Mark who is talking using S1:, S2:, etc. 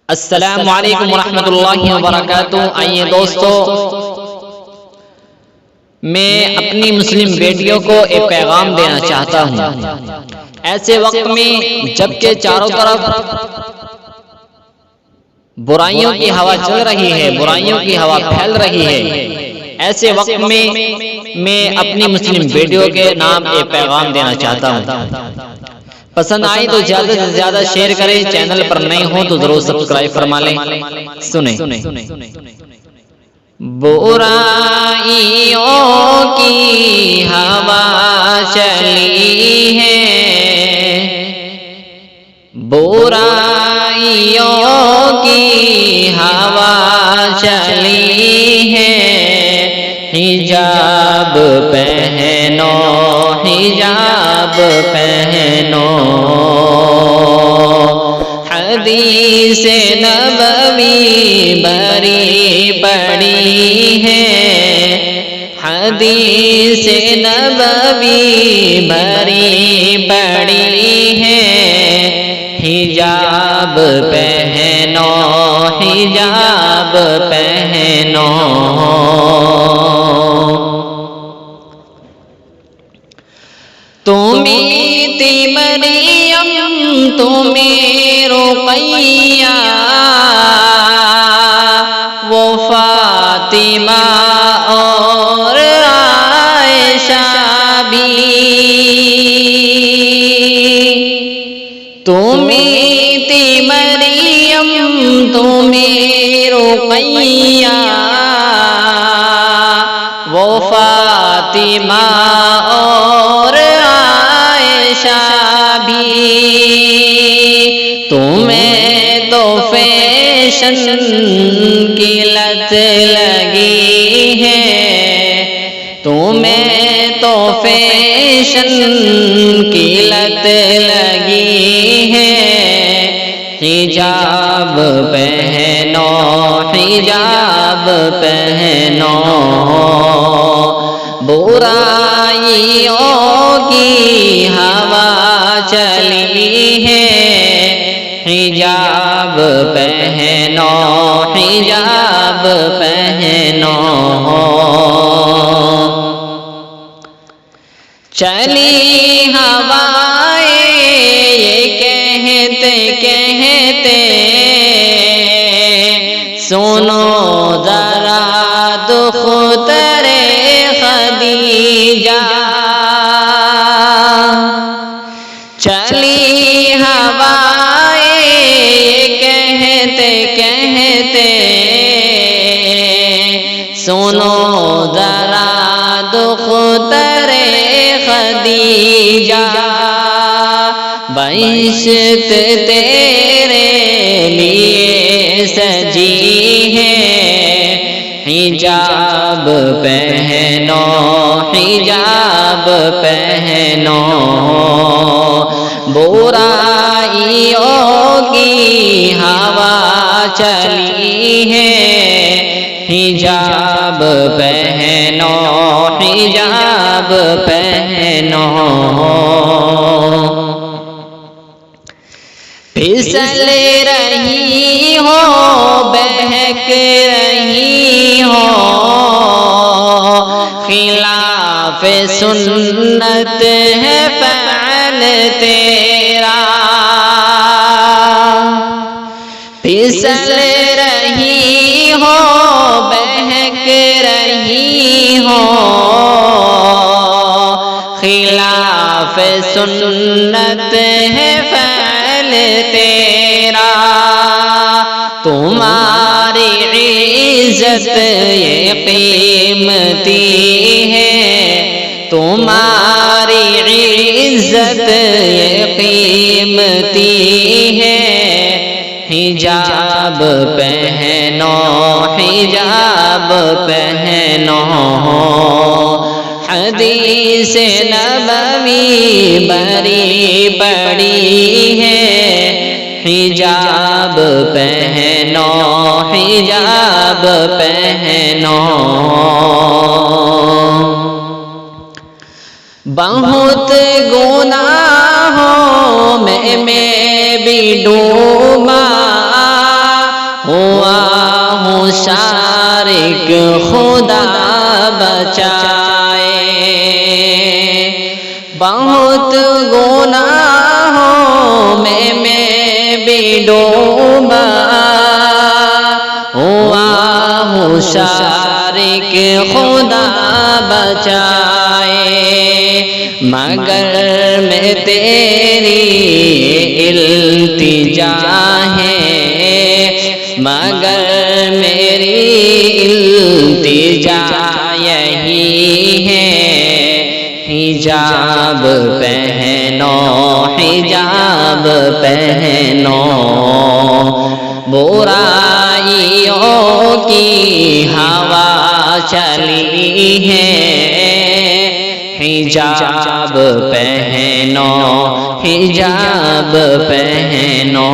S1: السلام علیکم ورحمۃ اللہ وبرکاتہ۔ آئیے دوستو، میں اپنی مسلم بیٹیوں کو ایک پیغام دینا چاہتا ہوں۔ ایسے وقت میں جبکہ چاروں طرف برائیوں کی ہوا چل رہی ہے، برائیوں کی ہوا پھیل رہی ہے، ایسے وقت میں اپنی مسلم بیٹیوں کے نام ایک پیغام دینا چاہتا ہوں۔ پسند آئی تو زیادہ سے زیادہ شیئر کریں، چینل پر نئے ہوں تو ضرور سبسکرائب فرما لیں۔ سنیں، برائیوں کی ہوا چلی ہے، برائیوں کی ہوا چلی ہے، حجاب پہنو، حجاب پہنو، حدیث نبوی بری پڑی ہے، حدیث نبوی بری پڑی ہے، حجاب پہنو، حجاب پہنو۔ تمہیں تھی مریم، تمہیں رقیہ، وہ فاطمہ اور عائشہ بھی، تمہیں تھی مریم، تمہیں رقیہ، وہ فاطمہ اور عائشہ بھی، تمہیں تو فیشن کی لت لگی ہے، تمہیں تو فیشن کی لت لگی ہے، حجاب پہنو، حجاب پہنو، برائیوں کی ہوا چلی ہے، حجاب پہنو، حجاب پہنو۔ چلی ہوائیں یہ کہتے کہتے، سنو ذرا دختر خدیجہ، چلی ہوائیں کہتے کہتے، سنو ذرا دختر خدیجہ، بہشت تیرے لیے سجی ہے، حجاب پہنو، حجاب پہنو، برائیوں کی ہوا چلی ہے، حجاب پہنو، حجاب پہنو۔ پھسل رہی ہو، بہک رہی ہو، خلاف سنت ہے فعل تیرا، پھسل رہی ہو، بہک رہی ہو، خلاف سنت ہے فعل تیرا، تمہاری عزت یہ قیمتی ہے، تمہاری عزت یہ قیمتی ہے، حجاب پہنو، حجاب پہنو، حدیث نبوی بری پڑی ہے، حجاب پہنو، حجاب پہنو۔ بہت گناہوں میں بھی ڈوبا، مشارق خدا بچائے، بہت گناہوں میں بھی ڈوبا ہوا، مشارق خدا بچائے، مگر میں تیری التجا ہے، مگر میری التجا یہی ہے، حجاب پہنو، حجاب پہنو، برائیوں کی ہوا چلی ہے، حجاب پہنو، حجاب پہنو۔